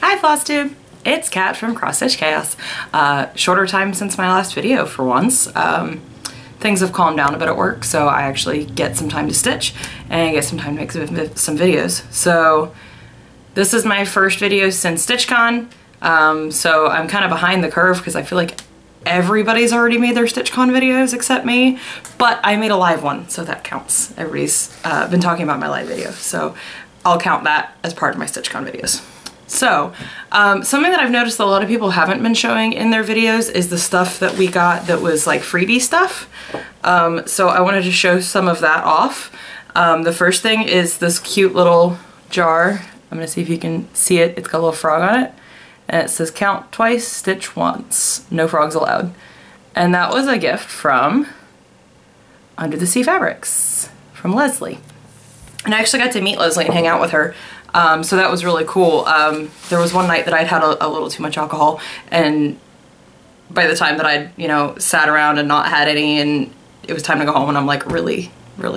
Hi FlossTube! It's Kat from Cross Stitch Chaos. Shorter time since my last video for once. Things have calmed down a bit at work, so I actually get some time to stitch and get some time to make some videos. So this is my first video since StitchCon, so I'm kind of behind the curve because I feel like everybody's already made their StitchCon videos except me, but I made a live one, so that counts. Everybody's been talking about my live video, so I'll count that as part of my StitchCon videos. So, something that I've noticed that a lot of people haven't been showing in their videos is the stuff that we got that was like freebie stuff. So I wanted to show some of that off. The first thing is this cute little jar. I'm gonna see if you can see it. It's got a little frog on it. And it says count twice, stitch once, no frogs allowed. And that was a gift from Under the Sea Fabrics, from Leslie. And I actually got to meet Leslie and hang out with her. So that was really cool. There was one night that I'd had a little too much alcohol, and by the time that I'd, you know, sat around and not had any and it was time to go home, and I'm like really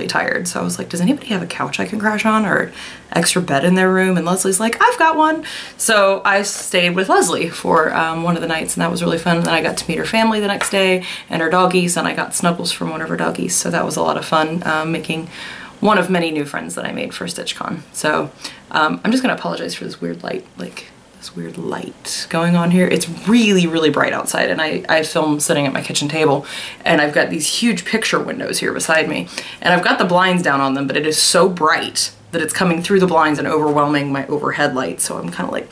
tired. So I was like, does anybody have a couch I can crash on or extra bed in their room? And Leslie's like, I've got one. So I stayed with Leslie for one of the nights, and that was really fun. And then I got to meet her family the next day and her doggies, and I got snuggles from one of her doggies. So that was a lot of fun, making one of many new friends that I made for StitchCon. So I'm just gonna apologize for this weird light, going on here. It's really bright outside, and I film sitting at my kitchen table, and I've got these huge picture windows here beside me, and I've got the blinds down on them, but it is so bright that it's coming through the blinds and overwhelming my overhead light. So I'm kind of like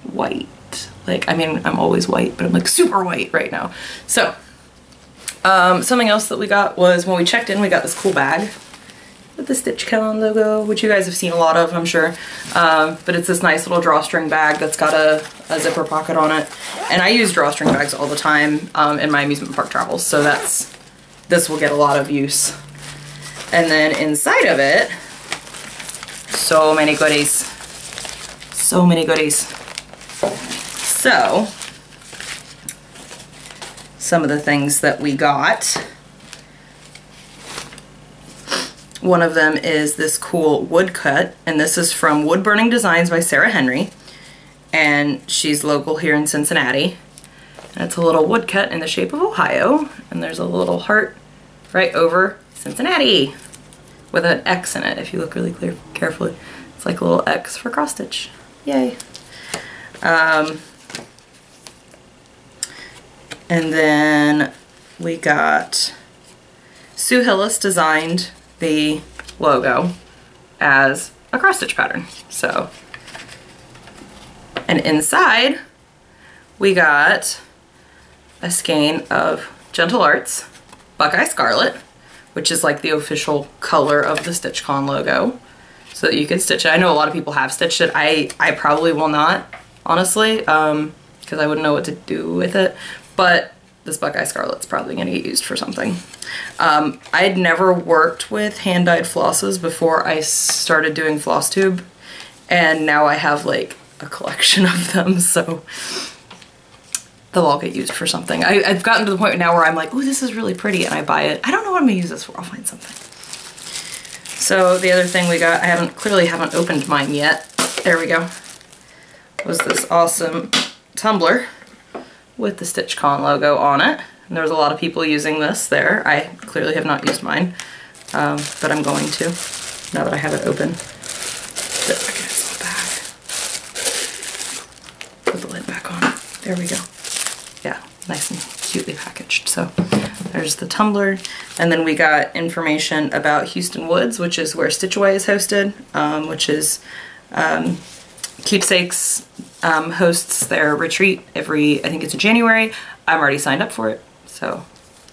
white. Like, I mean, I'm always white, but I'm like super white right now. So something else that we got was when we checked in, we got this cool bag with the StitchCon logo, which you guys have seen a lot of, I'm sure. But it's this nice little drawstring bag that's got a zipper pocket on it. And I use drawstring bags all the time in my amusement park travels, so this will get a lot of use. And then inside of it, so many goodies. So many goodies. So, some of the things that we got. One of them is this cool woodcut, and this is from Wood Burning Designs by Sarah Henry, and she's local here in Cincinnati. And it's a little woodcut in the shape of Ohio, and there's a little heart right over Cincinnati with an X in it. If you look really carefully, it's like a little X for cross stitch. Yay! And then we got Sue Hillis designed the logo as a cross stitch pattern. So, and inside we got a skein of Gentle Arts Buckeye Scarlet, which is like the official color of the StitchCon logo, so that you can stitch it. I know a lot of people have stitched it. I probably will not, honestly, because I wouldn't know what to do with it, but this Buckeye Scarlet's probably gonna get used for something. I had never worked with hand-dyed flosses before I started doing FlossTube, and now I have like a collection of them, so they'll all get used for something. I've gotten to the point now where I'm like, oh, this is really pretty, and I buy it. I don't know what I'm gonna use this for. I'll find something. So the other thing we got, I clearly haven't opened mine yet. There we go. Was this awesome tumbler with the StitchCon logo on it. And there's a lot of people using this there. I clearly have not used mine, but I'm going to, now that I have it open. Put it back in its little bag. Put the lid back on. There we go. Yeah, nice and cutely packaged. So there's the tumbler. And then we got information about Houston Woods, which is where Stitch Away is hosted, which is Keepsakes hosts their retreat every, I think it's in January. I'm already signed up for it, so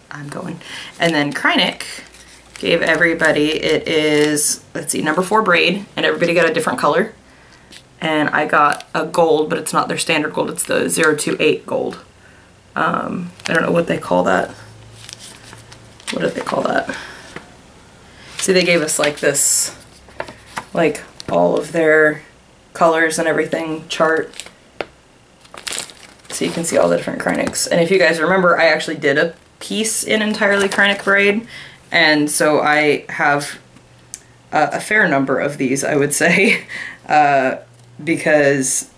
I'm going. And then Kreinik gave everybody, it is, let's see, number 4 braid, and everybody got a different color. And I got a gold, but it's not their standard gold, it's the 028 gold. I don't know what they call that. What do they call that? See, they gave us like this, like all of their colors and everything chart, so you can see all the different Kreiniks. And if you guys remember, I actually did a piece in entirely Kreinik braid, and so I have a fair number of these, I would say, because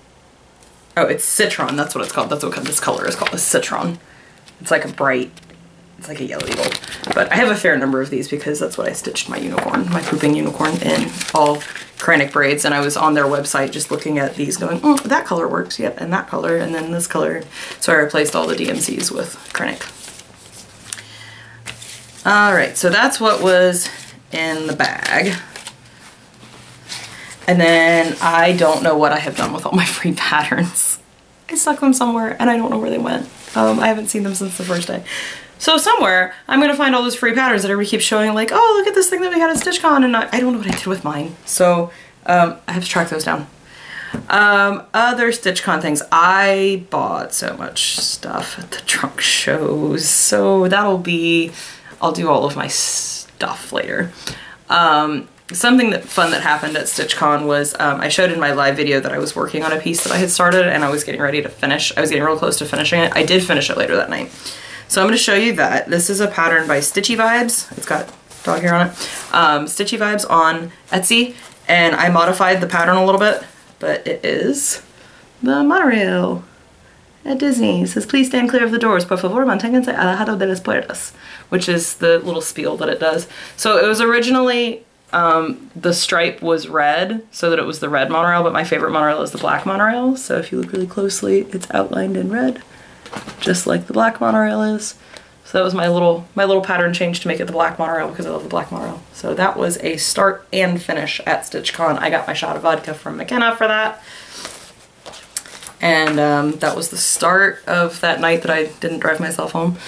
Oh, it's citron. That's what it's called. That's what this color is called. It's citron. It's like a bright, it's like a yellowy gold. But I have a fair number of these because that's what I stitched my unicorn, my pooping unicorn, in all Kreinik braids. And I was on their website just looking at these going, oh, that color works. Yep, and that color, and then this color. So I replaced all the DMCs with Kreinik. All right, so that's what was in the bag. And then I don't know what I have done with all my free patterns. I stuck them somewhere and I don't know where they went. I haven't seen them since the first day. So somewhere I'm gonna find all those free patterns that everybody keeps showing, like, oh, look at this thing that we had at StitchCon, and I don't know what I did with mine. So I have to track those down. Other StitchCon things. I bought so much stuff at the trunk shows. So that'll be, I'll do all of my stuff later. Something fun that happened at StitchCon was I showed in my live video that I was working on a piece that I had started and I was getting ready to finish. I was getting real close to finishing it. I did finish it later that night. So I'm going to show you that. This is a pattern by Stitchy Vibes. It's got dog hair on it. Stitchy Vibes on Etsy, and I modified the pattern a little bit, but it is the monorail at Disney. It says, please stand clear of the doors, por favor, manténganse alejado de las puertas, which is the little spiel that it does. So it was originally, the stripe was red, so that it was the red monorail, but my favorite monorail is the black monorail. So if you look really closely, it's outlined in red, just like the black monorail is. So that was my little pattern change to make it the black monorail because I love the black monorail. So that was a start and finish at StitchCon. I got my shot of vodka from McKenna for that. And that was the start of that night that I didn't drive myself home.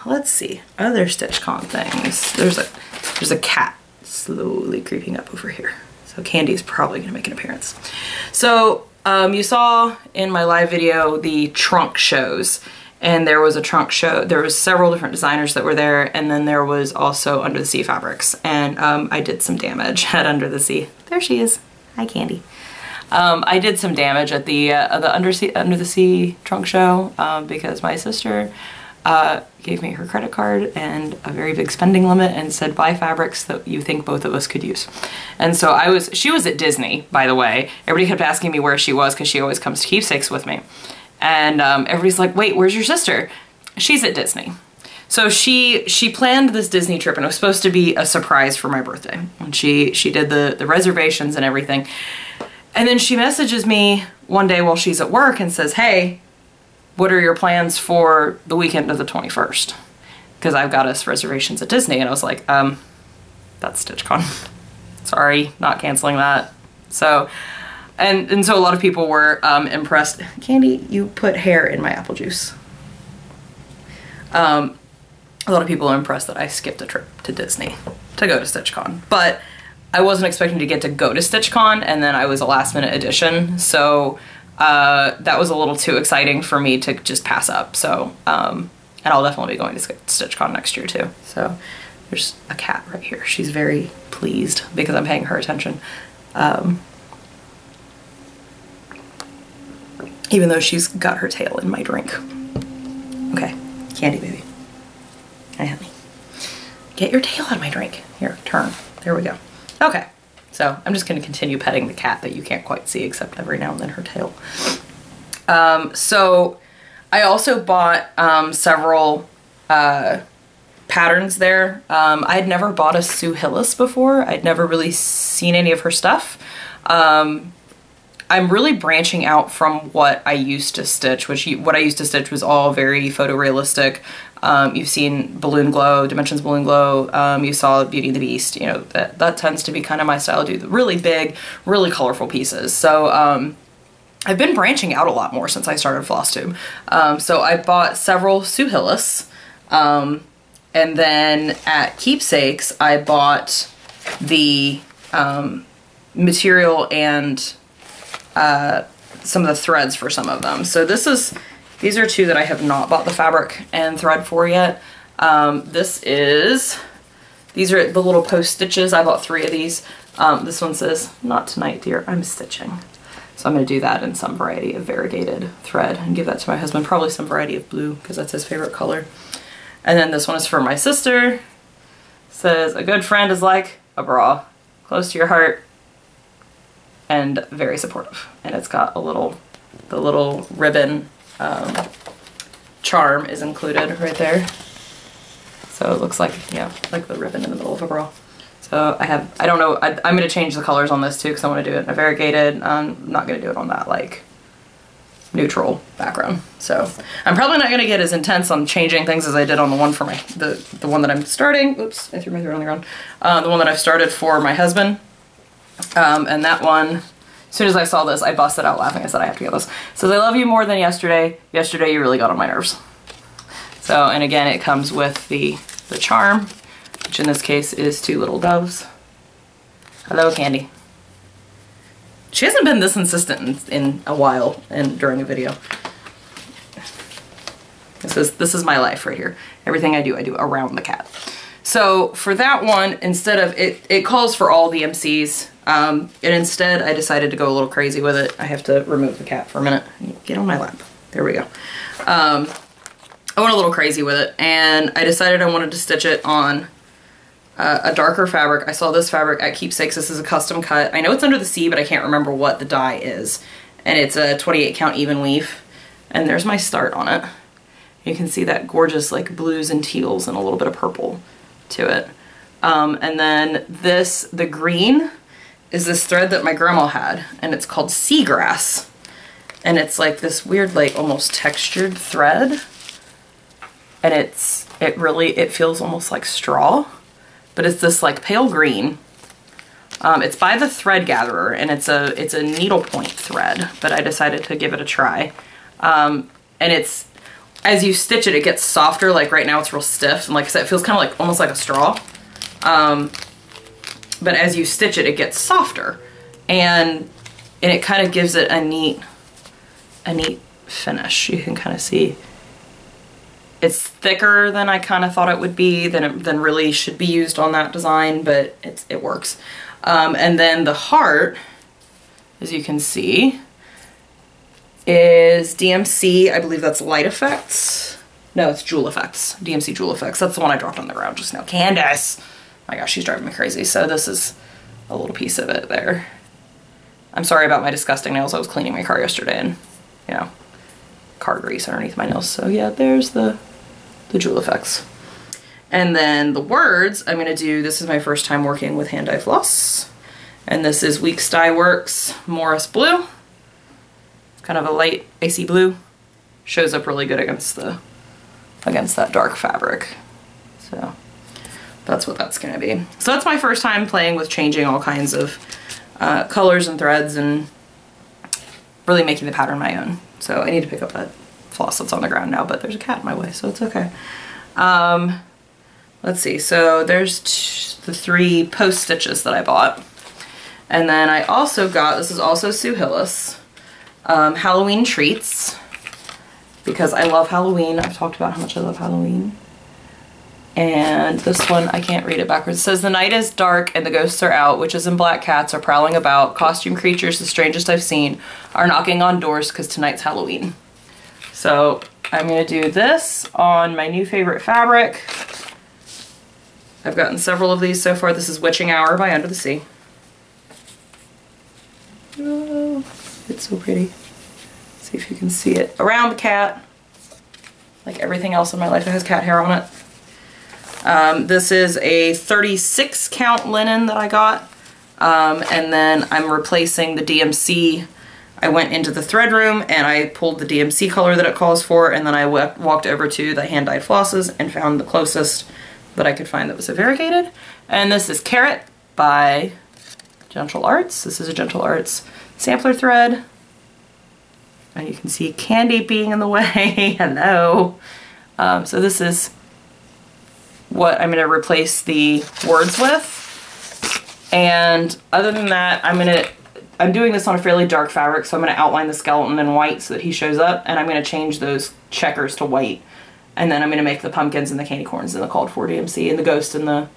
Let's see, other StitchCon things. There's a cat slowly creeping up over here. So Candy's probably gonna make an appearance. So you saw in my live video the trunk shows, and there was a trunk show. There was several different designers that were there, and then there was also Under the Sea Fabrics, and I did some damage at Under the Sea. There she is. Hi, Candy. I did some damage at the Under the Sea trunk show because my sister gave me her credit card and a very big spending limit and said, buy fabrics that you think both of us could use. And so she was at Disney, by the way. Everybody kept asking me where she was because she always comes to keepsakes with me. And everybody's like, wait, where's your sister? She's at Disney. So she planned this Disney trip, and it was supposed to be a surprise for my birthday. And she did the reservations and everything. And then she messages me one day while she's at work and says, hey, what are your plans for the weekend of the 21st? Because I've got us reservations at Disney. And I was like, that's StitchCon. Sorry, not canceling that. So, and so a lot of people were impressed. Candy, you put hair in my apple juice. A lot of people are impressed that I skipped a trip to Disney to go to StitchCon. But I wasn't expecting to get to go to StitchCon, and then I was a last minute addition. So that was a little too exciting for me to just pass up. So, and I'll definitely be going to StitchCon next year too. So there's a cat right here. She's very pleased because I'm paying her attention. Even though she's got her tail in my drink. Okay, Candy baby. Hi, honey. Get your tail out of my drink. Here, turn. There we go. Okay, so I'm just gonna continue petting the cat that you can't quite see except every now and then her tail. So I also bought several patterns there. I had never bought a Sue Hillis before. I'd never really seen any of her stuff. I'm really branching out from what I used to stitch, what I used to stitch was all very photorealistic. You've seen Balloon Glow, Dimensions Balloon Glow, you saw Beauty and the Beast, you know, that tends to be kind of my style, do the really big, really colorful pieces. So I've been branching out a lot more since I started FlossTube. So I bought several Sue Hillis, and then at Keepsakes I bought the material and some of the threads for some of them. So these are two that I have not bought the fabric and thread for yet. These are the little post stitches. I bought 3 of these. This one says, not tonight, dear, I'm stitching. So I'm gonna do that in some variety of variegated thread and give that to my husband, probably some variety of blue because that's his favorite color. And then this one is for my sister. It says, a good friend is like a bra, close to your heart. and very supportive. And it's got a little, the little ribbon charm is included right there. So it looks like, yeah, like the ribbon in the middle of a bra. So I don't know, I'm gonna change the colors on this too because I want to do it in a variegated. I'm not gonna do it on that like neutral background. So I'm probably not gonna get as intense on changing things as I did on the one for my, the one that I'm starting. Oops, I threw my thread on the ground. The one that I've started for my husband. And that one, as soon as I saw this, I busted out laughing. I said, I have to get this. It says, I love you more than yesterday. Yesterday you really got on my nerves. So, and again, it comes with the charm, which in this case is 2 little doves. Hello, Candy. She hasn't been this insistent in a while and during a video. This is my life right here. Everything I do around the cat. So for that one, instead of, it calls for all DMCs, and instead I decided to go a little crazy with it. I have to remove the cat for a minute. Get on my lap. There we go. I went a little crazy with it, and I decided I wanted to stitch it on a darker fabric. I saw this fabric at Keepsakes. This is a custom cut. I know it's under the sea, but I can't remember what the dye is. And it's a 28 count even weave. And there's my start on it. You can see that gorgeous like blues and teals and a little bit of purple to it. And then this, the green, is this thread that my grandma had, and it's called seagrass. And it's like this weird, like almost textured thread. And it feels almost like straw. But it's this like pale green. It's by the Thread Gatherer, and it's a needlepoint thread, but I decided to give it a try. And it's, as you stitch it, it gets softer. Like right now it's real stiff, and like I said, it feels kind of like almost like a straw. But as you stitch it, it gets softer, and it kind of gives it a neat finish. You can kind of see it's thicker than I kind of thought it would be, than really should be used on that design, but it works. And then the heart, as you can see, is DMC. I believe that's Light Effects. No, it's Jewel Effects. DMC Jewel Effects. That's the one I dropped on the ground just now. Candace! My gosh, she's driving me crazy. So this is a little piece of it there. I'm sorry about my disgusting nails. I was cleaning my car yesterday and, you know, car grease underneath my nails. So yeah, there's the Jewel Effects. And then the words I'm gonna do, this is my first time working with hand dye floss. And this is Weeks Dye Works Morris Blue. It's kind of a light icy blue. Shows up really good against that dark fabric. So that's what that's gonna be. So that's my first time playing with changing all kinds of colors and threads and really making the pattern my own. So I need to pick up that floss that's on the ground now, but there's a cat in my way, so it's okay. Let's see, so there's the 3 post stitches that I bought. And then I also got, this is also Sue Hillis, Halloween treats, because I love Halloween. I've talked about how much I love Halloween. And this one, I can't read it backwards. It says, the night is dark and the ghosts are out, witches and black cats are prowling about. Costume creatures, the strangest I've seen, are knocking on doors because tonight's Halloween. So I'm gonna do this on my new favorite fabric. I've gotten several of these so far. This is Witching Hour by Under the Sea. Oh, it's so pretty. Let's see if you can see it. Around the cat. Like everything else in my life that has cat hair on it. This is a 36 count linen that I got. And then I'm replacing the DMC. I went into the thread room and I pulled the DMC color that it calls for, and then I walked over to the hand dyed flosses and found the closest that I could find that was a variegated. And this is Carrot by Gentle Arts. This is a Gentle Arts sampler thread. And you can see Candy being in the way. Hello. So this is what I'm going to replace the words with. And other than that, I'm doing this on a fairly dark fabric, so I'm going to outline the skeleton in white so that he shows up, and I'm going to change those checkers to white. And then I'm going to make the pumpkins and the candy corns and the called for DMC and the ghost and the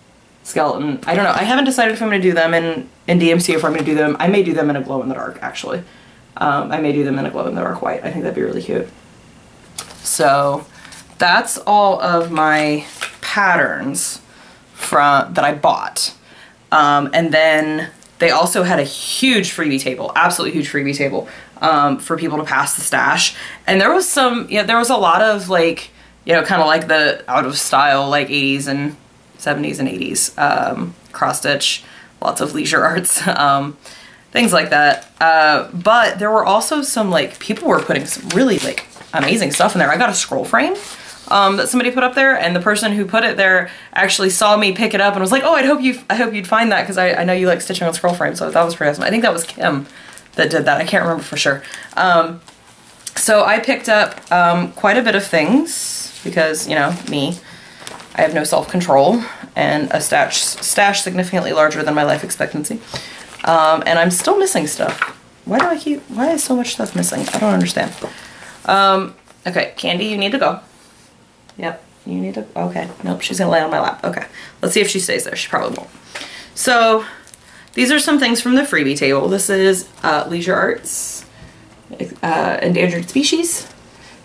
skeleton. I don't know. I haven't decided if I'm going to do them in DMC or if I'm going to do them. I may do them in a glow in the dark, actually. I may do them in a glow in the dark white. I think that'd be really cute. So that's all of my patterns that I bought. And then they also had a huge freebie table, absolutely huge freebie table, for people to pass the stash. And there was some, there was a lot of like, kind of like the out of style, like 80s and 70s and 80s, cross stitch, lots of leisure arts, things like that. But there were also some, like, people were putting some really like amazing stuff in there. I got a scroll frame that somebody put up there, and the person who put it there actually saw me pick it up and was like, oh, I hope you'd find that, because I know you like stitching on scroll frames. So that was pretty awesome. I think that was Kim that did that. I can't remember for sure. So I picked up quite a bit of things because, me, I have no self-control, and a stash significantly larger than my life expectancy. And I'm still missing stuff. Why is so much stuff missing? I don't understand. Okay, Candy, you need to go. Yep, you need to, okay. Nope, she's gonna lay on my lap. Okay, let's see if she stays there. She probably won't. So, these are some things from the freebie table. This is Leisure Arts, Endangered Species.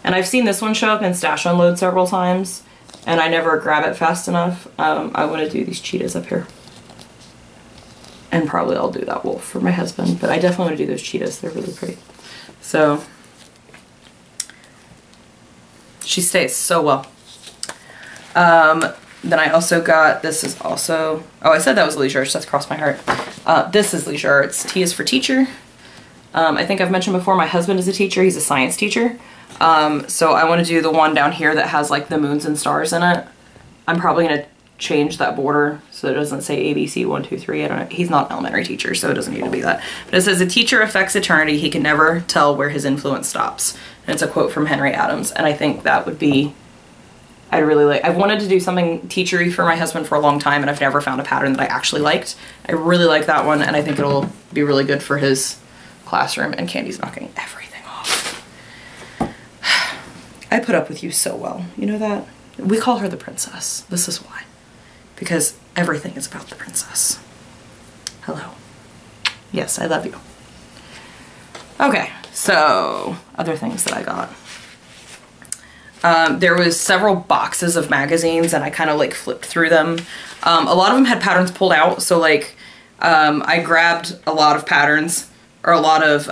And I've seen this one show up in Stash Unload several times, and I never grab it fast enough. I wanna do these cheetahs up here. And probably I'll do that wolf for my husband, but I definitely wanna do those cheetahs. They're really pretty. So, she stays so well. Then I also got, this is also, oh, I said that was Leisure Arts, that's crossed my heart. This is Leisure Arts. T is for teacher. I think I've mentioned before, my husband is a teacher. He's a science teacher. So I want to do the one down here that has like the moons and stars in it. I'm probably going to change that border so it doesn't say ABC 1, 2, 3. I don't know. He's not an elementary teacher, so it doesn't need to be that. But it says, a teacher affects eternity. He can never tell where his influence stops. And it's a quote from Henry Adams. And I think that would be, I'd really like, I've wanted to do something teachery for my husband for a long time, and I've never found a pattern that I actually liked. I really like that one, and I think it'll be really good for his classroom. And Candy's knocking everything off. I put up with you so well. You know that? We call her the princess. This is why. Because everything is about the princess. Hello. Yes, I love you. Okay, so other things that I got. There was several boxes of magazines, and I kind of like flipped through them. A lot of them had patterns pulled out, so like I grabbed a lot of patterns, or a lot of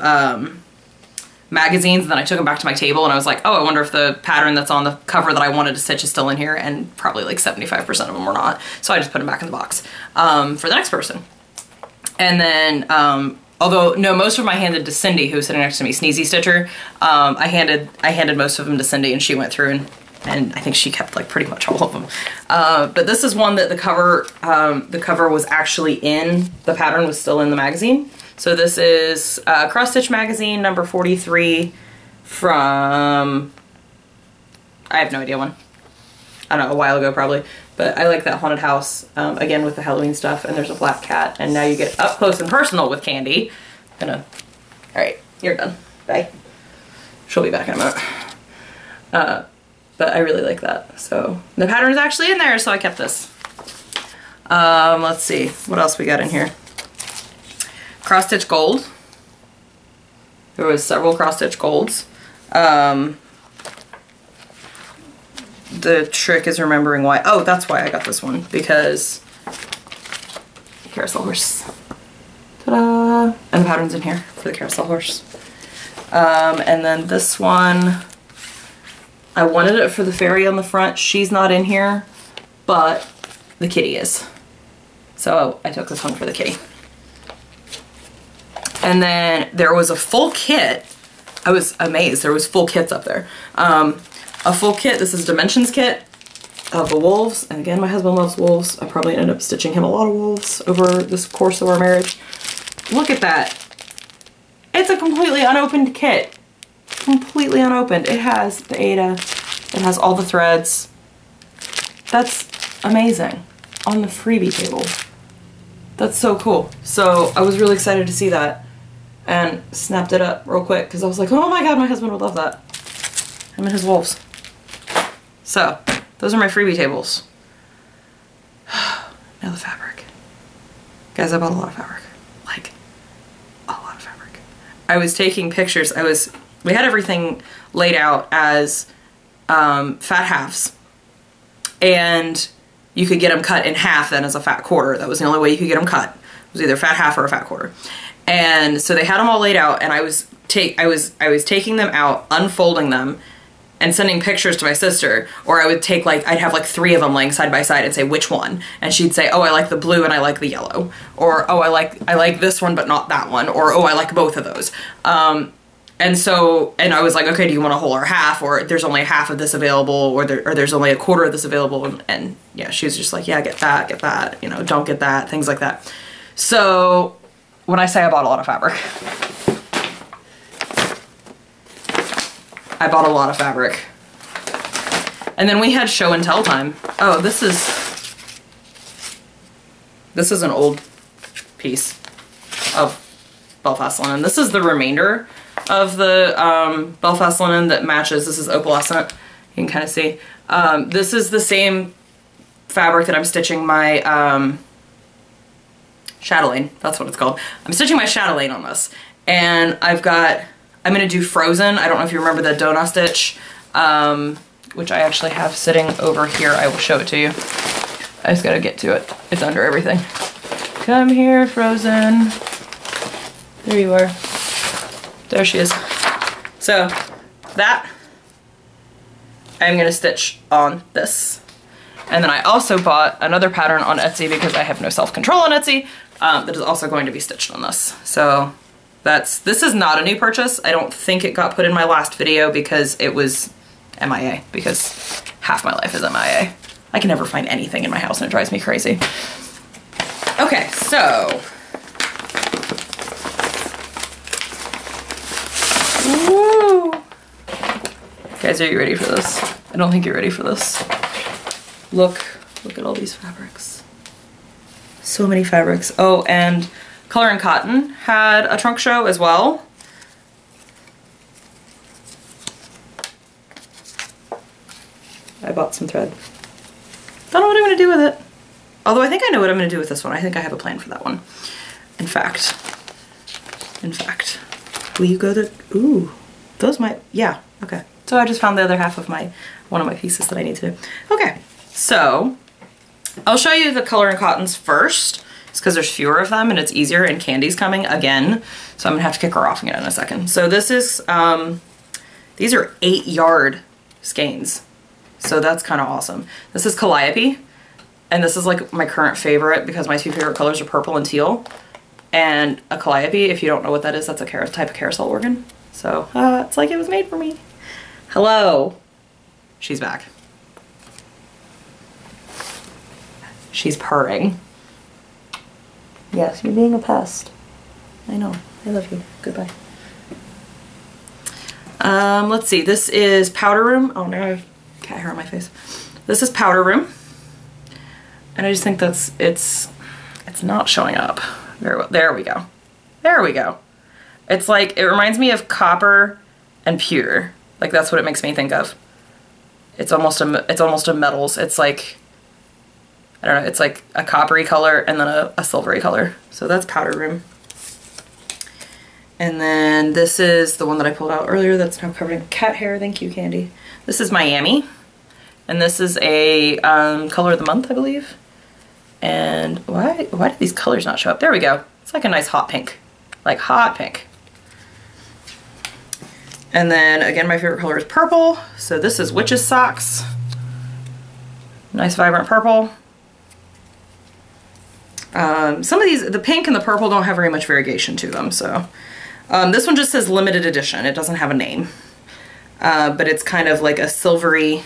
magazines, and then I took them back to my table, and I was like, oh, I wonder if the pattern that's on the cover that I wanted to stitch is still in here, and probably like 75% of them were not. So I just put them back in the box for the next person. And then, although, no, most of them I handed to Cindy, who was sitting next to me, Sneezy Stitcher. I handed most of them to Cindy, and she went through and I think she kept like pretty much all of them. But this is one that the cover was actually in, the pattern was still in the magazine. So this is Cross Stitch Magazine number 43 from, I have no idea when. I don't know, a while ago probably. But I like that haunted house, again with the Halloween stuff, and there's a black cat, and now you get up close and personal with Candy. Alright, you're done. Bye. She'll be back in a moment. But I really like that. So the pattern is actually in there, so I kept this. Let's see, what else we got in here? Cross Stitch Gold. There was several Cross Stitch Golds. The trick is remembering why. Oh, that's why I got this one, because carousel horse. Ta-da! And the pattern's in here for the carousel horse. And then this one, I wanted it for the fairy on the front. She's not in here, but the kitty is. So I took this one for the kitty. And then there was a full kit. I was amazed. There was full kits up there. A full kit. This is Dimensions kit of the wolves. And again, my husband loves wolves. I probably ended up stitching him a lot of wolves over this course of our marriage. Look at that. It's a completely unopened kit. Completely unopened. It has the Ada. It has all the threads. That's amazing. On the freebie table. That's so cool. So I was really excited to see that and snapped it up real quick because I was like, oh my god, my husband would love that. Him and his wolves. So those are my freebie tables. Now the fabric. Guys, I bought a lot of fabric. Like, a lot of fabric. I was taking pictures. We had everything laid out as fat halves. And you could get them cut in half then as a fat quarter. That was the only way you could get them cut. was either fat half or a fat quarter. And so they had them all laid out, and I was taking them out, unfolding them, and sending pictures to my sister. Or I would take like, I'd have like 3 of them laying side by side and say, which one? And she'd say, oh, I like the blue and I like the yellow. Or, oh, I like this one but not that one. Or, oh, I like both of those. And I was like, okay, do you want a whole or half? Or there's only half of this available, or there's only a quarter of this available. And yeah, she was just like, yeah, get that, you know, don't get that, things like that. So when I say I bought a lot of fabric, I bought a lot of fabric. And then we had show and tell time. Oh, this is an old piece of Belfast linen. This is the remainder of the Belfast linen that matches. This is opalescent. You can kind of see. This is the same fabric that I'm stitching my chatelaine. That's what it's called. I'm stitching my chatelaine on this. And I'm gonna do frozen. I don't know if you remember the donut stitch, which I actually have sitting over here. I will show it to you. I just gotta get to it. It's under everything. Come here, frozen. There you are. There she is. So that I'm gonna stitch on this. And then I also bought another pattern on Etsy because I have no self-control on Etsy that is also going to be stitched on this. So this is not a new purchase. I don't think it got put in my last video because it was MIA, because half my life is MIA. I can never find anything in my house and it drives me crazy. Okay, so. Woo! Guys, are you ready for this? I don't think you're ready for this. Look at all these fabrics. So many fabrics. Oh, and Color and Cotton had a trunk show as well. I bought some thread. Don't know what I'm gonna do with it. Although I think I know what I'm gonna do with this one. I think I have a plan for that one. In fact, will you go to, ooh, those might, yeah, okay. So I just found the other half of one of my pieces that I need to do. Okay, so I'll show you the Color and Cottons first. It's because there's fewer of them and it's easier, and Candy's coming again. So I'm gonna have to kick her off again in a second. So this is, these are 8-yard skeins. So that's kind of awesome. This is Calliope, and this is like my current favorite because my 2 favorite colors are purple and teal. And a Calliope, if you don't know what that is, that's a type of carousel organ. So it's like it was made for me. Hello. She's back. She's purring. Yes, you're being a pest. I know. I love you. Goodbye. Let's see. This is Powder Room. Oh, now I have cat hair on my face. This is Powder Room. And I just think it's not showing up. There we go. There we go. It's like, it reminds me of copper and pewter. Like that's what it makes me think of. It's almost a metals. It's like, I don't know, it's like a coppery color and then a silvery color. So that's Powder Room. And then this is the one that I pulled out earlier that's now covered in cat hair. Thank you, Candy. This is Miami. And this is a color of the month, I believe. And why did these colors not show up? There we go. It's like a nice hot pink. Like hot pink. And then again, my favorite color is purple. So this is Witch's Socks. Nice vibrant purple. Some of these, the pink and the purple don't have very much variegation to them. So this one just says limited edition. It doesn't have a name. But it's kind of like a silvery,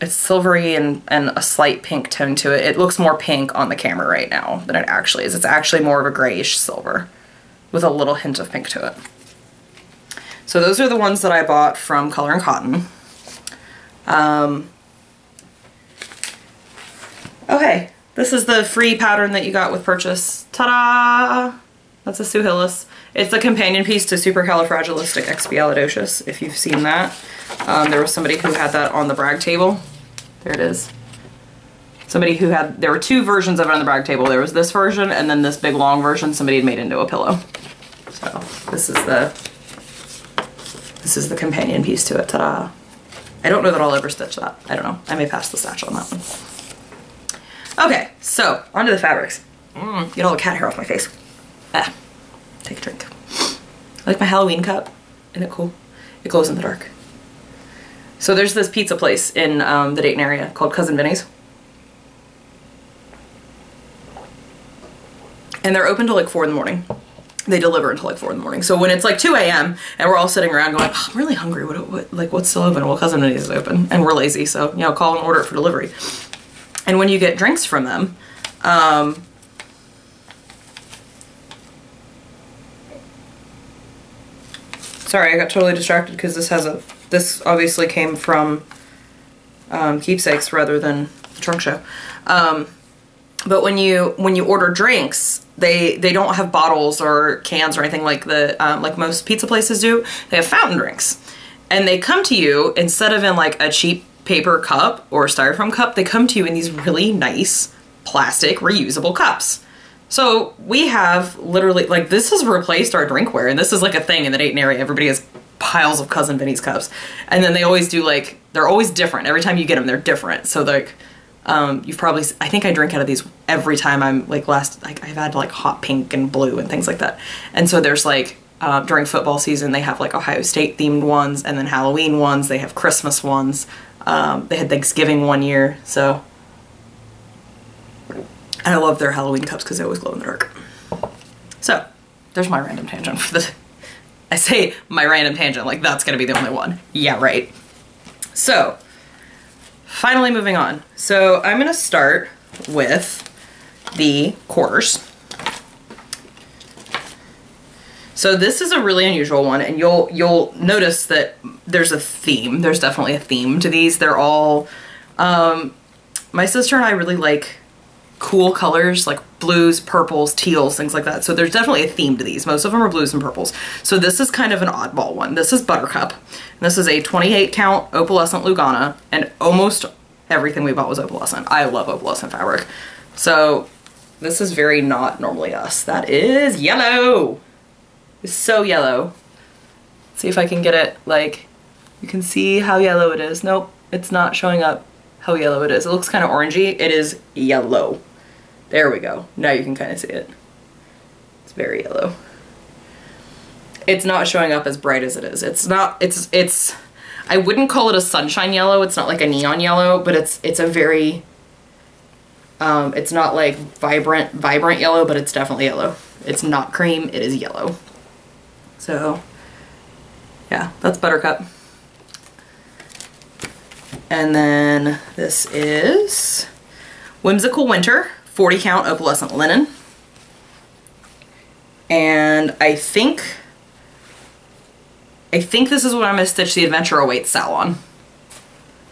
it's silvery and a slight pink tone to it. It looks more pink on the camera right now than it actually is. It's actually more of a grayish silver with a little hint of pink to it. So those are the ones that I bought from Color and Cotton. Okay, this is the free pattern that you got with purchase. Ta-da! That's a Sue Hillis. It's the companion piece to Supercalifragilisticexpialidocious, if you've seen that. There was somebody who had that on the brag table. There it is. Somebody who had, there were 2 versions of it on the brag table. There was this version and then this big long version somebody had made into a pillow. So this is the companion piece to it. Ta-da! I don't know that I'll ever stitch that. I don't know. I may pass the stitch on that one. Okay, so onto the fabrics. Get all the cat hair off my face. Ah, take a drink. I like my Halloween cup. Isn't it cool? It glows in the dark. So there's this pizza place in the Dayton area called Cousin Vinny's. And they're open till like 4 in the morning. They deliver until like 4 in the morning. So when it's like 2 a.m. and we're all sitting around going, oh, I'm really hungry. What's still open? Well, Cousin Vinny's is open and we're lazy. So, you know, call and order it for delivery. And when you get drinks from them, sorry, I got totally distracted because this obviously came from Keepsakes rather than the trunk show. But when you order drinks, they don't have bottles or cans or anything like like most pizza places do. They have fountain drinks, and they come to you instead of in like a cheap paper cup or styrofoam cup. They come to you in these really nice plastic reusable cups. So we have literally, like, this has replaced our drinkware, and this is like a thing in the Dayton area. Everybody has piles of Cousin Vinny's cups, and then they always do like, they're always different. Every time you get them, they're different. So like, you've probably, I think I drink out of these every time I'm like I've had like hot pink and blue and things like that. And so there's like, during football season, they have like Ohio State themed ones, and then Halloween ones, they have Christmas ones. They had Thanksgiving one year, so. And I love their Halloween cups because they always glow in the dark. So, there's my random tangent for the, I say my random tangent, like that's gonna be the only one. Yeah, right. So, finally moving on. So, I'm gonna start with the quarters. So this is a really unusual one, and you'll notice that there's a theme. There's definitely a theme to these. They're all, my sister and I really like cool colors like blues, purples, teals, things like that. So there's definitely a theme to these. Most of them are blues and purples. So this is kind of an oddball one. This is Buttercup. And this is a 28 count opalescent Lugana, and almost everything we bought was opalescent. I love opalescent fabric. So this is very not normally us. That is yellow. It's so yellow. See if I can get it, like, you can see how yellow it is. Nope, it's not showing up how yellow it is. It looks kind of orangey. It is yellow. There we go. Now you can kind of see it. It's very yellow. It's not showing up as bright as it is. It's not, it's, I wouldn't call it a sunshine yellow. It's not like a neon yellow, but it's a very, it's not like vibrant yellow, but it's definitely yellow. It's not cream, it is yellow. So, yeah, that's Buttercup. And then this is Whimsical Winter, 40 count opalescent linen. And I think this is what I'm gonna stitch the Adventure Awaits Sal on,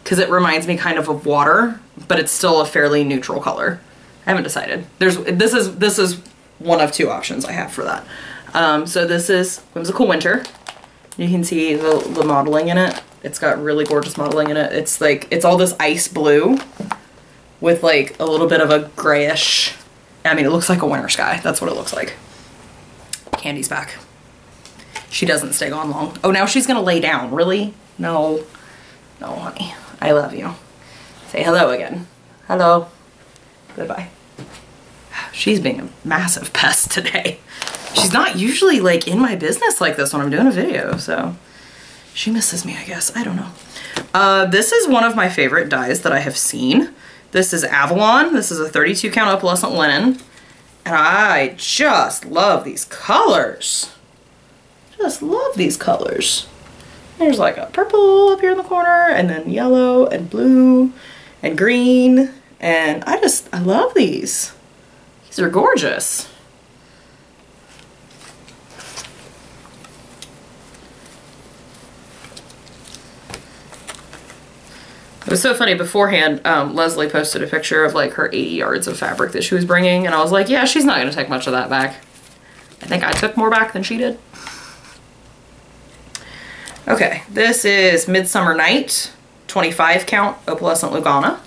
because it reminds me kind of water, but it's still a fairly neutral color. I haven't decided. This is one of two options I have for that. So this is Whimsical Winter. You can see the modeling in it. It's got really gorgeous modeling in it. It's like, it's all this ice blue with like a little bit of a grayish, I mean, it looks like a winter sky. That's what it looks like. Candy's back. She doesn't stay gone long. Oh, now she's gonna lay down. Really? No. No, honey. I love you. Say hello again. Hello. Goodbye. She's being a massive pest today. She's not usually like in my business like this when I'm doing a video, so she misses me, I guess. I don't know. This is one of my favorite dyes that I have seen. This is Avalon. This is a 32 count opalescent linen, and I just love these colors. Just love these colors. There's like a purple up here in the corner, and then yellow and blue and green, and I love these. These are gorgeous. It was so funny beforehand, Leslie posted a picture of like her 80 yards of fabric that she was bringing, and I was like, yeah, she's not gonna take much of that back. I think I took more back than she did. Okay, this is Midsummer Night, 25 count opalescent Lugana.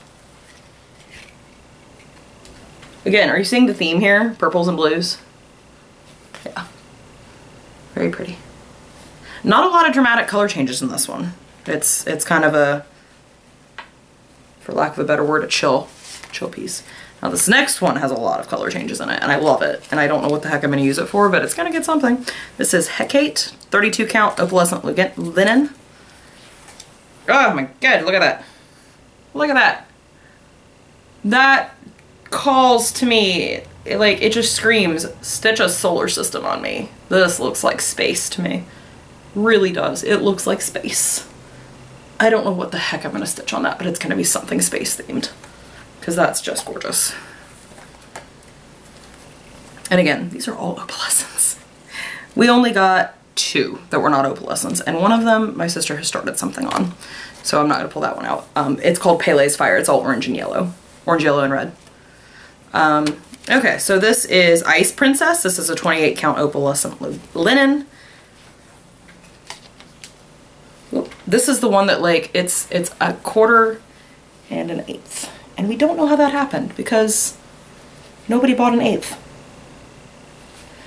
Again, are you seeing the theme here? Purples and blues. Yeah, very pretty. Not a lot of dramatic color changes in this one. It's kind of a, for lack of a better word, a chill piece. Now this next one has a lot of color changes in it, and I love it. And I don't know what the heck I'm gonna use it for, but it's gonna get something. This is Hecate, 32 count opalescent linen. Oh my God, look at that. Look at that. That calls to me, it just screams, stitch a solar system on me. This looks like space to me. Really does. It looks like space. I don't know what the heck I'm gonna stitch on that, but it's gonna be something space themed, because that's just gorgeous. And again, these are all opalescents. We only got 2 that were not opalescents, and one of them my sister has started something on, so I'm not gonna pull that one out. It's called Pele's Fire. It's all orange and yellow. Orange, yellow, and red. Okay, so this is Ice Princess. This is a 28 count opalescent linen. This is the one that it's a 1/4 and an 1/8. And we don't know how that happened because nobody bought an 1/8.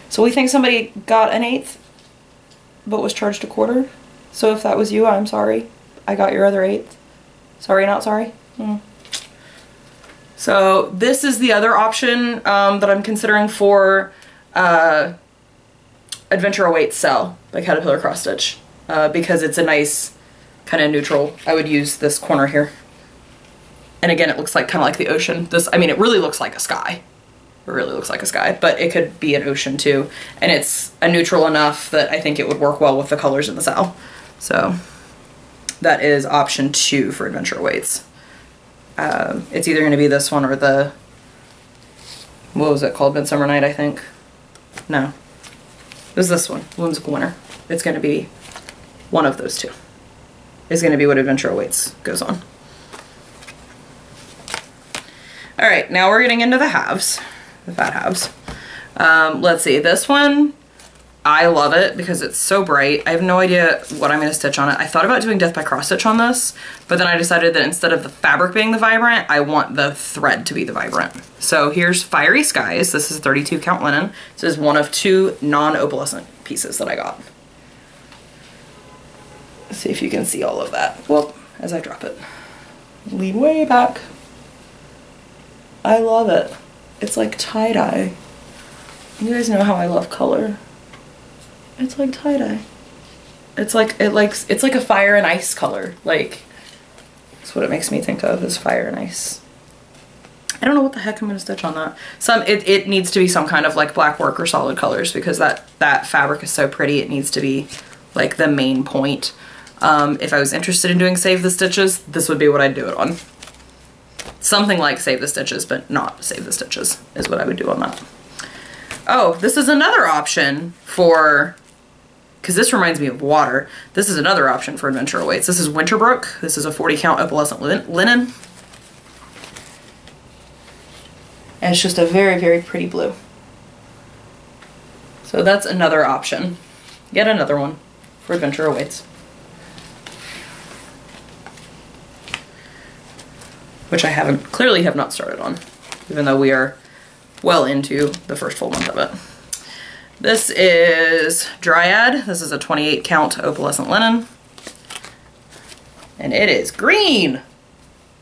So we think somebody got an 1/8 but was charged a 1/4. So if that was you, I'm sorry. I got your other 1/8. Sorry, not sorry. So this is the other option that I'm considering for Adventure Awaits Cell by Caterpillar Cross Stitch, because it's a nice kind of neutral. I would use this corner here. And again, it looks like kind of like the ocean. I mean, it really looks like a sky. It really looks like a sky, but it could be an ocean too. And it's a neutral enough that I think it would work well with the colors in the cell. So that is option 2 for Adventure Awaits. It's either going to be this one or the, what was it called? Midsummer Night, I think. No. It was this one, Whimsical Winter. It's going to be one of those 2. Is going to be what Adventure Awaits goes on. Alright, now we're getting into the halves. The fat halves. Let's see, this one, I love it because it's so bright. I have no idea what I'm going to stitch on it. I thought about doing Death by Cross Stitch on this, but then I decided that instead of the fabric being the vibrant, I want the thread to be the vibrant. So here's Fiery Skies. This is 32 count linen. This is one of 2 non-opalescent pieces that I got. Let's see if you can see all of that. Whoop, as I drop it. Lean way back. I love it. It's like tie-dye. You guys know how I love color. It's like tie-dye. It's like a fire and ice color. Like, that's what it makes me think of, is fire and ice. I don't know what the heck I'm gonna stitch on that. It needs to be some kind of like black work or solid colors, because that fabric is so pretty. It needs to be like the main point. If I was interested in doing Save the Stitches, this would be what I'd do it on. Something like Save the Stitches, but not Save the Stitches is what I would do on that. Oh, this is another option for, because this reminds me of water, this is another option for Adventure Awaits. This is Winterbrook. This is a 40 count opalescent linen. And it's just a very, very pretty blue. So that's another option. Yet another one for Adventure Awaits. Which I clearly have not started on, even though we are well into the first full month of it. This is Dryad. This is a 28 count opalescent linen. And it is green.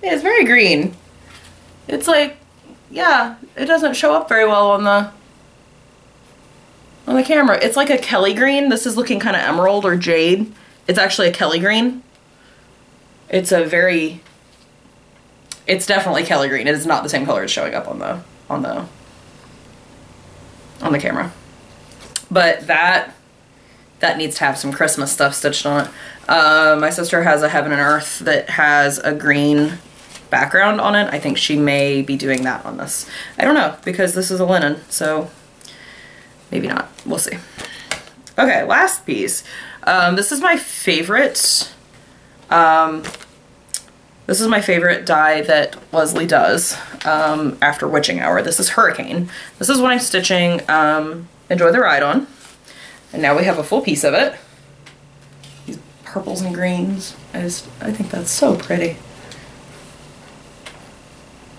It is very green. It's like, yeah, it doesn't show up very well on the camera. It's like a Kelly green. This is looking kind of emerald or jade. It's actually a Kelly green. It's definitely Kelly green. It is not the same color it's showing up on the camera. But that needs to have some Christmas stuff stitched on it. My sister has a Heaven and Earth that has a green background on it. I think she may be doing that on this. I don't know, because this is a linen, so maybe not. We'll see. Okay, last piece. This is my favorite. This is my favorite die that Leslie does after Witching Hour. This is Hurricane. This is what I'm stitching Enjoy the Ride on. And now we have a full piece of it. These purples and greens. I think that's so pretty.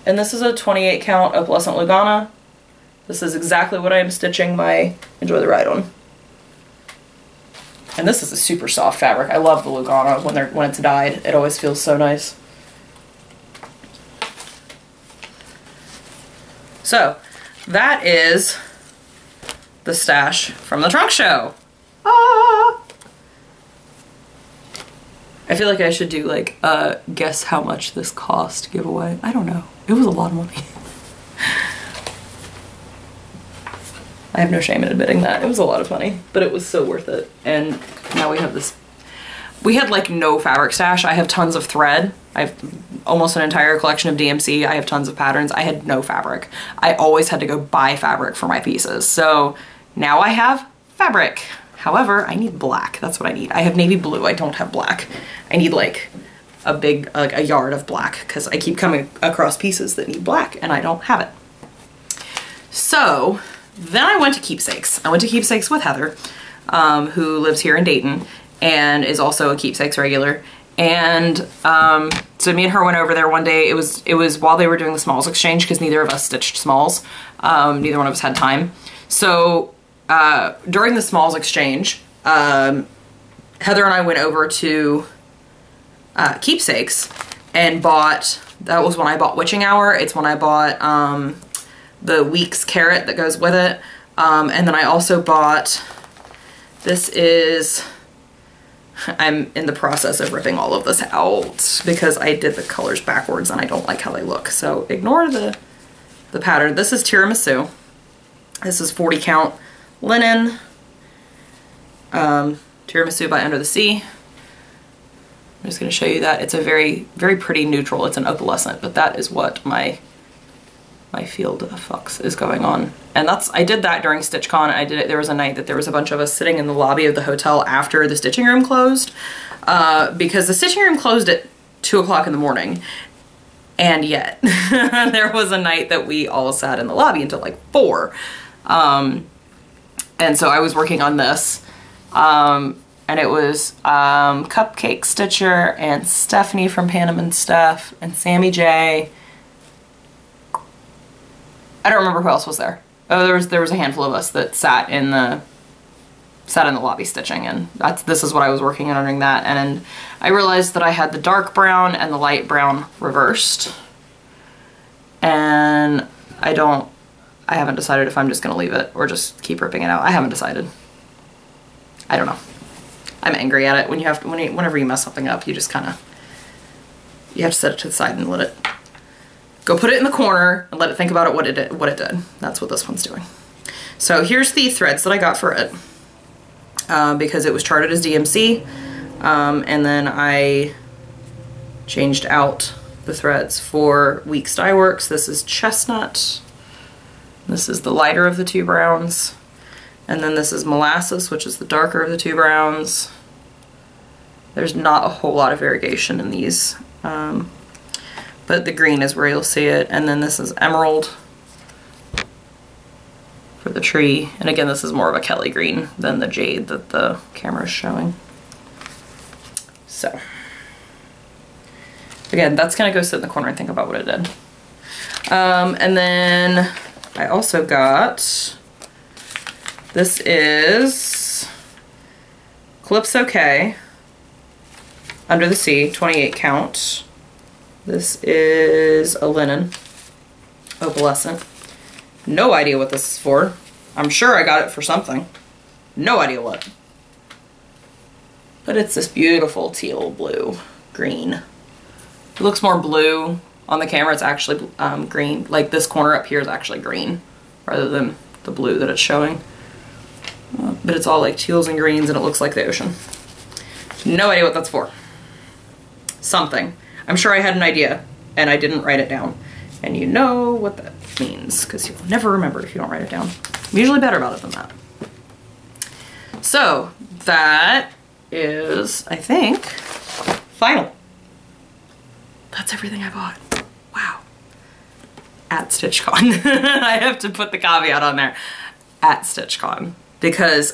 And this is a 28 count opalescent Lugana. This is exactly what I'm stitching my Enjoy the Ride on. And this is a super soft fabric. I love the Lugana when it's dyed. It always feels so nice. So that is the stash from the trunk show. Ah! I feel like I should do like a guess how much this cost giveaway. I don't know. It was a lot of money. I have no shame in admitting that. It was a lot of money, but it was so worth it. And now we have this. We had like no fabric stash. I have tons of thread. I have almost an entire collection of DMC. I have tons of patterns. I had no fabric. I always had to go buy fabric for my pieces. So now I have fabric. However, I need black. That's what I need. I have navy blue. I don't have black. I need like a big, like a yard of black because I keep coming across pieces that need black and I don't have it. So then I went to Keepsakes. I went to Keepsakes with Heather, who lives here in Dayton and is also a Keepsakes regular. And so me and her went over there one day. It was while they were doing the smalls exchange because neither of us stitched smalls. Neither one of us had time. So during the smalls exchange, Heather and I went over to Keepsakes and bought, that was when I bought Witching Hour. It's when I bought the Weeks carrot that goes with it. And then I also bought, this is, I'm in the process of ripping all of this out because I did the colors backwards and I don't like how they look. So ignore the pattern. This is Tiramisu. This is 40 count linen. Tiramisu by Under the Sea. I'm just going to show you that. It's a very, very pretty neutral. It's an opalescent, but that is what my field of fucks is going on. And I did that during StitchCon. I did it, there was a night that there was a bunch of us sitting in the lobby of the hotel after the stitching room closed, because the stitching room closed at 2 o'clock in the morning. And yet there was a night that we all sat in the lobby until like 4. And so I was working on this, and it was Cupcake Stitcher and Stephanie from Panam and Steph and Sammy J. I don't remember who else was there. Oh, there was a handful of us that sat in the lobby stitching, and this is what I was working on during that. And I realized that I had the dark brown and the light brown reversed, and I haven't decided if I'm just gonna leave it or just keep ripping it out. I haven't decided. I don't know. I'm angry at it. Whenever you mess something up, you just kind of, you have to set it to the side and let it go, put it in the corner and let it think about it, what it did. That's what this one's doing. So here's the threads that I got for it, because it was charted as DMC, and then I changed out the threads for Weeks Dye Works. This is Chestnut. This is the lighter of the 2 browns. And then this is Molasses, which is the darker of the 2 browns. There's not a whole lot of variegation in these. But the green is where you'll see it. And then this is Emerald for the tree. And again, this is more of a Kelly green than the jade that the camera is showing. So, again, that's gonna go sit in the corner and think about what it did. And then I also got, this is Calypso K, Under the Sea, 28 count. This is a linen, opalescent. No idea what this is for. I'm sure I got it for something. No idea what. But it's this beautiful teal blue green. It looks more blue on the camera. It's actually green. Like this corner up here is actually green rather than the blue that it's showing. But it's all like teals and greens and it looks like the ocean. No idea what that's for. Something. I'm sure I had an idea and I didn't write it down. And you know what that means because you'll never remember if you don't write it down. I'm usually better about it than that. So that is, I think, final. That's everything I bought. Wow. At StitchCon. I have to put the caveat on there. At StitchCon. Because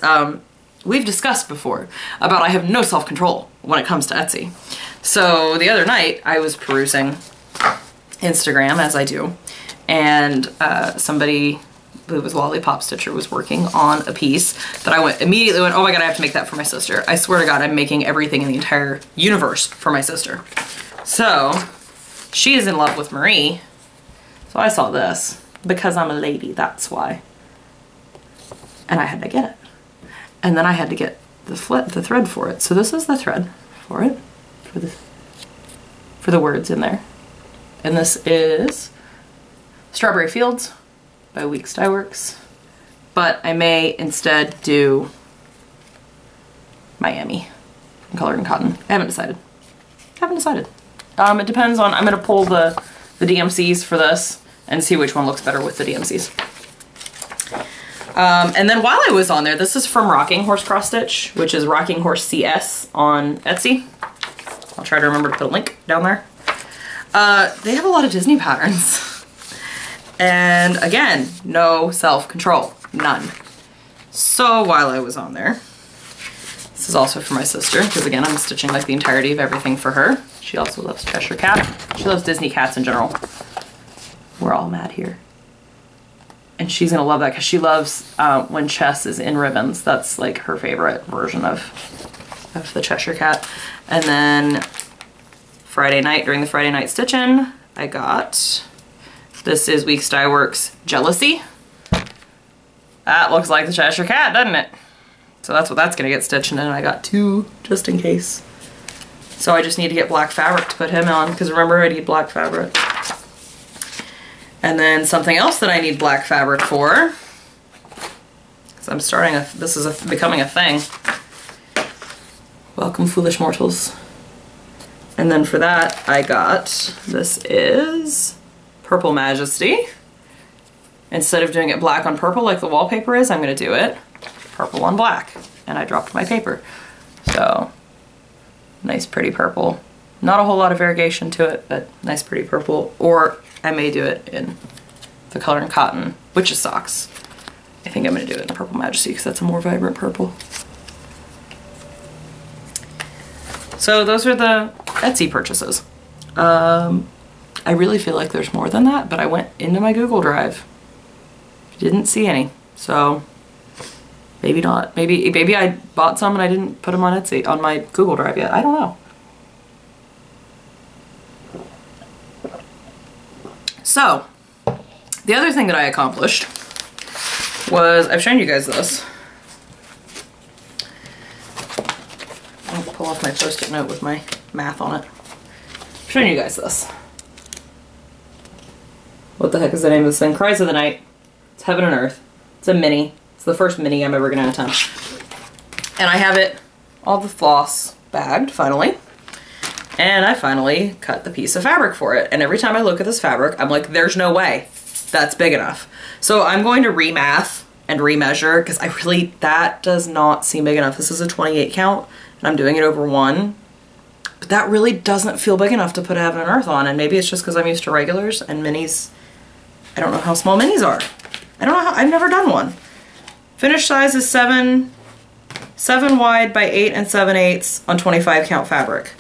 we've discussed before about I have no self-control when it comes to Etsy. So the other night I was perusing Instagram, as I do, and somebody who was Lollipop Stitcher was working on a piece that I immediately went, oh my god, I have to make that for my sister. I swear to god, I'm making everything in the entire universe for my sister. So she is in love with Marie, so I saw this because I'm a lady, that's why. And I had to get it. And then I had to get the thread for it. So this is the thread for it, for the words in there. And this is Strawberry Fields by Weeks Dye Works. But I may instead do Miami in Colored in Cotton. I haven't decided. It depends on, I'm gonna pull the DMCs for this and see which one looks better with the DMCs. And then while I was on there, this is from Rocking Horse Cross Stitch, which is Rocking Horse CS on Etsy. I'll try to remember to put a link down there. They have a lot of Disney patterns. And again, no self-control, none. So while I was on there, this is also for my sister, because again, I'm stitching like the entirety of everything for her. She also loves Cheshire Cat. She loves Disney cats in general. We're all mad here. And she's gonna love that because she loves when Chess is in ribbons. That's like her favorite version of the Cheshire Cat. And then Friday night, during the Friday night stitching, I got, this is Weeks Dye Works Jealousy. That looks like the Cheshire Cat, doesn't it? So that's what that's gonna get stitched in, and I got 2 just in case. So I just need to get black fabric to put him on, because remember I need black fabric. And then something else that I need black fabric for, because I'm starting this is becoming a thing. Welcome, foolish mortals. And then for that, I got, this is Purple Majesty. Instead of doing it black on purple like the wallpaper is, I'm gonna do it purple on black. And I dropped my paper. So, nice pretty purple. Not a whole lot of variegation to it, but nice pretty purple. Or I may do it in the Color in Cotton, which is socks. I think I'm gonna do it in Purple Majesty because that's a more vibrant purple. So those are the Etsy purchases. I really feel like there's more than that, but I went into my Google Drive. Didn't see any, so maybe not. Maybe I bought some and I didn't put them on Etsy, on my Google Drive yet. I don't know. So, the other thing that I accomplished was, I've shown you guys this. I'll pull off my Post-it note with my math on it. I've shown you guys this. What the heck is the name of this thing? Cries of the Night. It's Heaven and Earth. It's a mini. It's the first mini I'm ever gonna attempt. And I have it all the floss bagged, finally. And I finally cut the piece of fabric for it. And every time I look at this fabric, I'm like, there's no way that's big enough. So I'm going to remath and remeasure because that does not seem big enough. This is a 28 count and I'm doing it over 1. But that really doesn't feel big enough to put Heaven and Earth on. And maybe it's just because I'm used to regulars and minis. I don't know how small minis are. I don't know how, I've never done one. Finished size is 7 wide by 8 7/8 on 25 count fabric.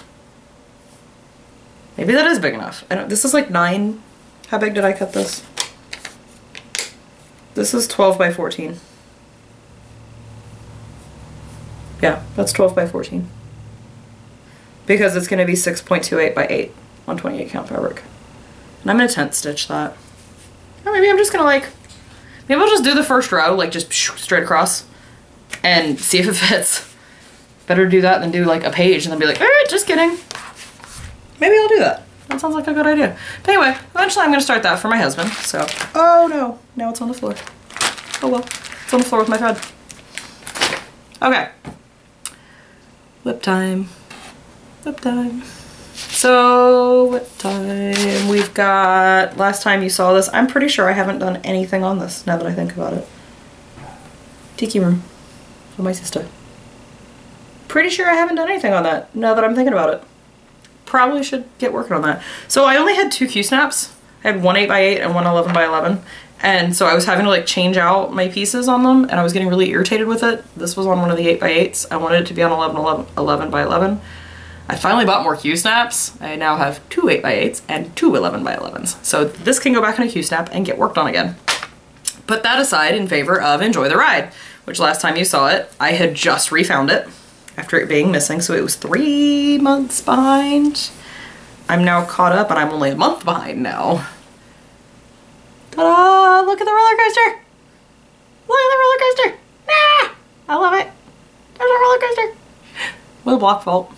Maybe that is big enough. This is like 9. How big did I cut this? This is 12 by 14. Yeah, that's 12 by 14. Because it's gonna be 6.28 by 8 on 28 count fabric. And I'm gonna tent stitch that. Or maybe I'm just gonna maybe I'll just do the first row, like just straight across and see if it fits. Better do that than do like a page and then be like, all right, just kidding. Maybe I'll do that. That sounds like a good idea. But anyway, eventually I'm gonna start that for my husband, so. Oh no, now it's on the floor. Oh well, it's on the floor with my thread. Okay. Whip time. Whip time. So, whip time. We've got, last time you saw this, I'm pretty sure I haven't done anything on this, now that I think about it. Tiki Room for my sister. Pretty sure I haven't done anything on that, now that I'm thinking about it. Probably should get working on that. So I only had 2 Q-snaps. I had one 8x8 and one 11x11. And so I was having to like change out my pieces on them and I was getting really irritated with it. This was on one of the 8x8s. I wanted it to be on 11x11. I finally bought more Q-snaps. I now have 2 8x8s and 2 11x11s. So this can go back in a Q-snap and get worked on again. Put that aside in favor of Enjoy the Ride, which last time you saw it, I had just refound it after it being missing, so it was 3 months behind. I'm now caught up and I'm only a month behind now. Ta-da! Look at the roller coaster! Look at the roller coaster! Ah! I love it. There's a roller coaster. With a block vault.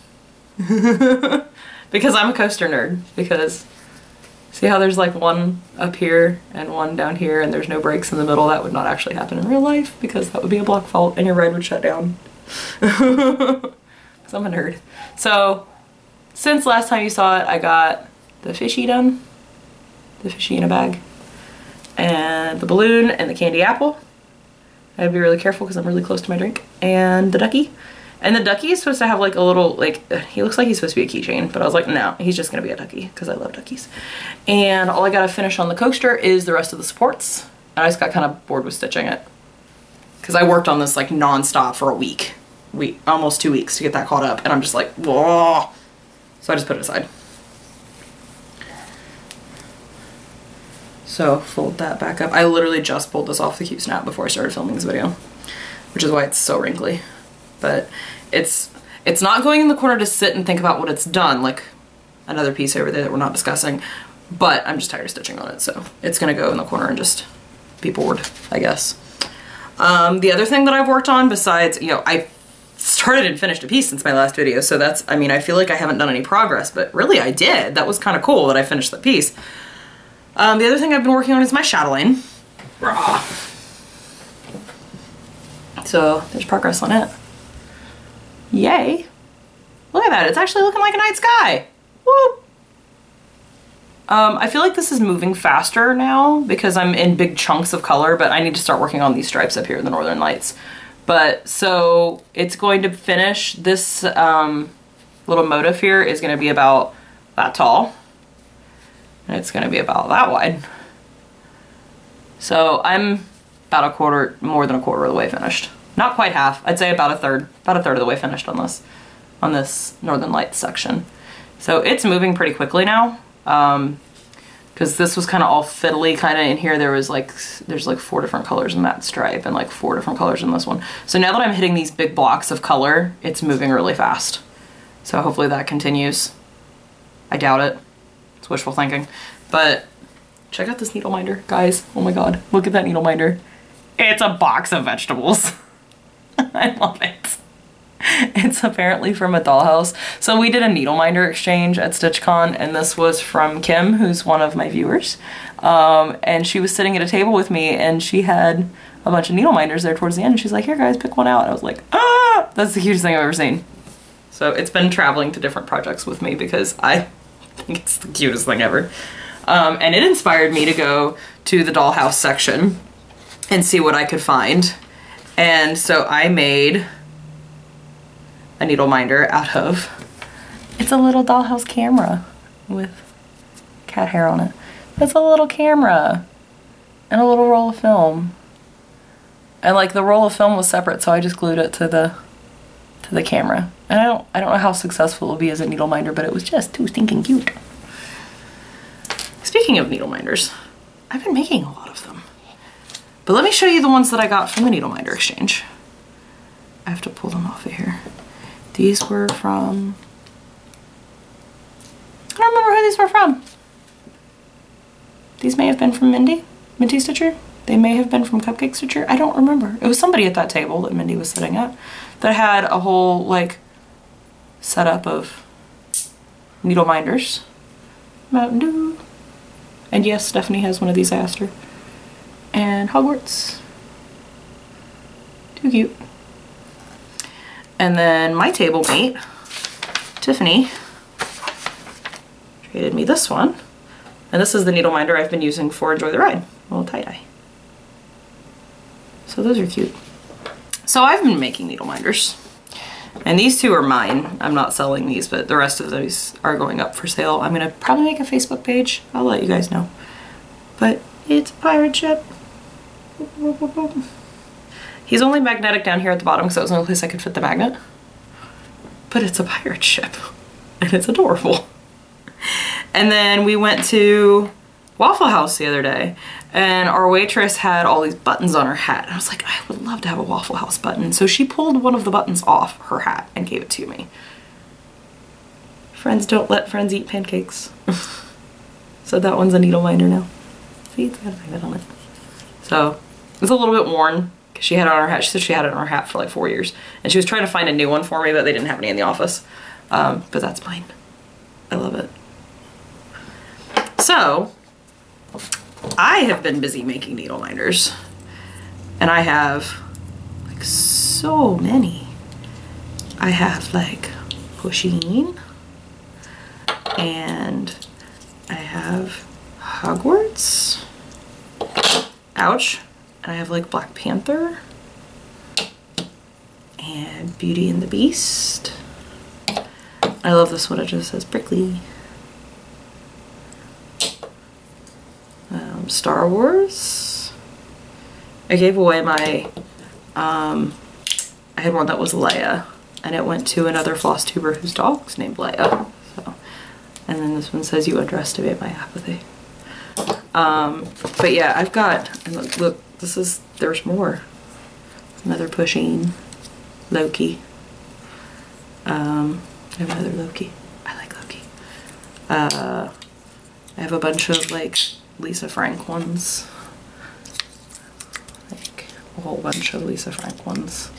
Because I'm a coaster nerd. Because see how there's like one up here and one down here and there's no brakes in the middle? That would not actually happen in real life because that would be a block vault and your ride would shut down. Because I'm a nerd. So since last time you saw it, I got the fishy done. The fishy in a bag. And the balloon and the candy apple. I have to be really careful because I'm really close to my drink. And the ducky. And the ducky is supposed to have like a little, like, he looks like he's supposed to be a keychain, but I was like, no, he's just gonna be a ducky because I love duckies. And all I gotta finish on the coaster is the rest of the supports. And I just got kind of bored with stitching it because I worked on this like non-stop for a week, almost 2 weeks to get that caught up. And I'm just like, whoa. So I just put it aside. So fold that back up. I literally just pulled this off the Q snap before I started filming this video, which is why it's so wrinkly. But it's not going in the corner to sit and think about what it's done, like another piece over there that we're not discussing, but I'm just tired of stitching on it, so it's gonna go in the corner and just be bored, I guess. The other thing that I've worked on besides, you know, I started and finished a piece since my last video, so that's, I mean, I feel like I haven't done any progress, but really I did. That was kind of cool that I finished that piece. The other thing I've been working on is my chatelaine. So there's progress on it. Yay. Look at that, it's actually looking like a night sky. Woo! I feel like this is moving faster now because I'm in big chunks of color, but I need to start working on these stripes up here in the Northern Lights. But so it's going to finish, this little motif here is gonna be about that tall. And it's gonna be about that wide. So I'm about a quarter, more than a quarter of the way finished. Not quite half, I'd say about a third of the way finished on this Northern Lights section. So it's moving pretty quickly now. Because this was kind of all fiddly kind of in here. There's like 4 different colors in that stripe and like 4 different colors in this one. So now that I'm hitting these big blocks of color, it's moving really fast. So hopefully that continues. I doubt it. It's wishful thinking. But check out this needle minder, guys. Oh my god, look at that needle minder. It's a box of vegetables. I love it. It's apparently from a dollhouse. So we did a needle minder exchange at StitchCon, and this was from Kim, who's one of my viewers. And she was sitting at a table with me, and she had a bunch of needle minders there towards the end. And she's like, here guys, pick one out. And I was like, ah! That's the cutest thing I've ever seen. So it's been traveling to different projects with me because I think it's the cutest thing ever. And it inspired me to go to the dollhouse section and see what I could find. And so I made a needle minder out of, it's a little dollhouse camera with cat hair on it. It's a little camera and a little roll of film. And like the roll of film was separate, so I just glued it to the camera. And I don't know how successful it'll be as a needle minder, but it was just too stinking cute. Speaking of needle minders, I've been making a lot of them. But let me show you the ones that I got from the needle minder exchange. I have to pull them off of here. These were from, I don't remember who these were from. These may have been from Minty Stitcher. They may have been from Cupcake Stitcher. I don't remember. It was somebody at that table that Mindy was sitting at that had a whole like setup of needle minders. Mountain Dew. And yes, Stephanie has one of these, I asked her. And Hogwarts. Too cute. And then my table mate, Tiffany, traded me this one. And this is the needle minder I've been using for Enjoy the Ride, a little tie-dye. So those are cute. So I've been making needle minders. And these two are mine. I'm not selling these, but the rest of those are going up for sale. I'm gonna probably make a Facebook page. I'll let you guys know. But it's a pirate ship. He's only magnetic down here at the bottom because that was the only place I could fit the magnet. But it's a pirate ship. And it's adorable. And then we went to Waffle House the other day, and our waitress had all these buttons on her hat. And I was like, I would love to have a Waffle House button. So she pulled one of the buttons off her hat and gave it to me. Friends don't let friends eat pancakes. So that one's a needle minder now. Feet's got a magnet on it. So it's a little bit worn because she had it on her hat. She said she had it on her hat for like 4 years. And she was trying to find a new one for me, but they didn't have any in the office. But that's mine. I love it. So I have been busy making needle minders. And I have like so many. I have like Pusheen, and I have Hogwarts, ouch, and I have like Black Panther, and Beauty and the Beast. I love this one, it just says prickly. Star Wars. I gave away my, I had one that was Leia, and it went to another FlossTuber whose dog's named Leia. So, and then this one says, you underestimate my apathy. But yeah, I've got, and look, this is, there's more. Another Pusheen, Loki. I have another Loki. I like Loki. I have a bunch of like Lisa Frank ones. Like a whole bunch of Lisa Frank ones.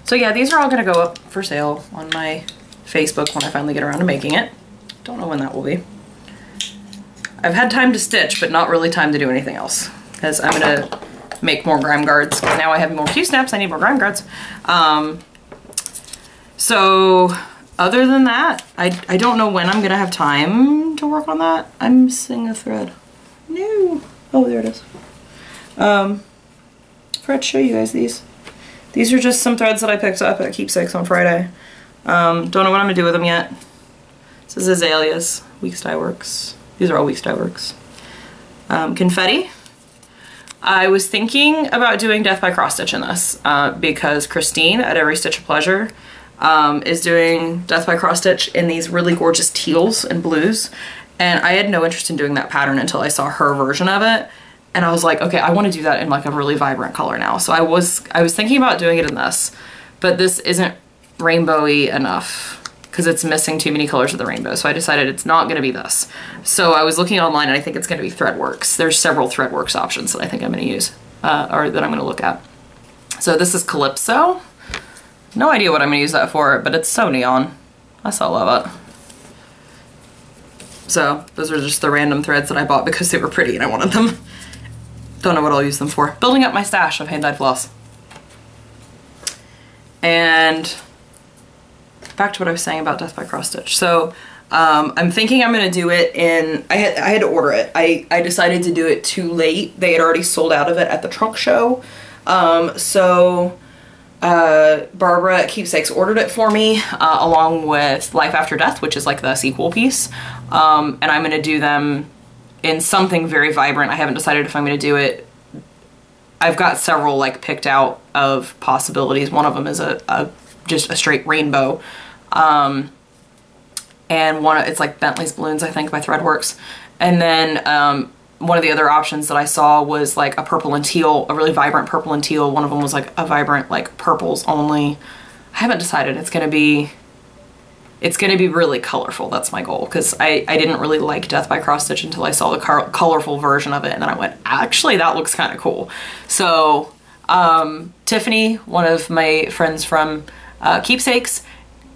So yeah, these are all gonna go up for sale on my Facebook when I finally get around to making it. Don't know when that will be. I've had time to stitch, but not really time to do anything else, because I'm gonna make more grime guards. Now I have more Q-snaps, I need more grime guards. So other than that, I don't know when I'm gonna have time to work on that. I'm missing a thread. No. Oh, there it is. Forgot to show you guys these. These are just some threads that I picked up at Keepsakes on Friday. Don't know what I'm gonna do with them yet. This is Azaleas, Weeks Dye Works. These are all Weeks Dye Works. Confetti. I was thinking about doing Death by Cross Stitch in this because Christine at Every Stitch of Pleasure is doing Death by Cross Stitch in these really gorgeous teals and blues. And I had no interest in doing that pattern until I saw her version of it. And I was like, okay, I want to do that in like a really vibrant color now. So I was thinking about doing it in this, but this isn't rainbowy enough because it's missing too many colors of the rainbow. So I decided it's not going to be this. So I was looking online and I think it's going to be Threadworks. There's several Threadworks options that I think I'm going to use or that I'm going to look at. So this is Calypso. No idea what I'm going to use that for, but it's so neon. I so love it. So those are just the random threads that I bought because they were pretty and I wanted them. Don't know what I'll use them for. Building up my stash of hand-dyed floss. And back to what I was saying about Death by Cross Stitch. So I'm thinking I'm gonna do it in, I had to order it. I decided to do it too late. They had already sold out of it at the trunk show. Barbara at Keepsakes ordered it for me along with Life After Death, which is like the sequel piece. And I'm gonna do them in something very vibrant. I haven't decided if I'm going to do it. I've got several like picked out of possibilities. One of them is just a straight rainbow. And it's like Bentley's Balloons, I think, by Threadworks. And then one of the other options that I saw was like a purple and teal, a really vibrant purple and teal. One of them was like a vibrant like purples only. I haven't decided. It's gonna be really colorful. That's my goal, because I didn't really like Death by Cross Stitch until I saw the colorful version of it, and then I went, actually that looks kind of cool. So Tiffany, one of my friends from Keepsakes,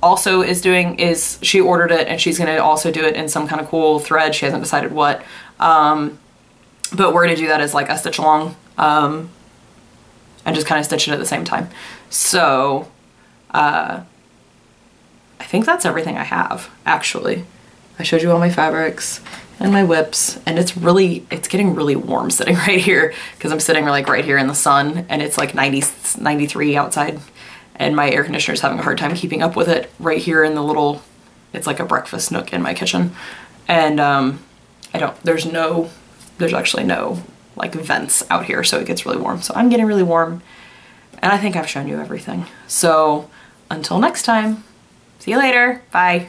also she ordered it, and she's gonna also do it in some kind of cool thread. She hasn't decided what, but we're gonna do that as like a stitch along and just kind of stitch it at the same time. So I think that's everything I have, actually. I showed you all my fabrics and my whips, and it's getting really warm sitting right here because I'm sitting like right here in the sun, and it's like 93 outside, and my air conditioner is having a hard time keeping up with it right here in the little, it's like a breakfast nook in my kitchen. And there's actually no like vents out here, so it gets really warm. So I'm getting really warm, and I think I've shown you everything. So until next time, see you later. Bye.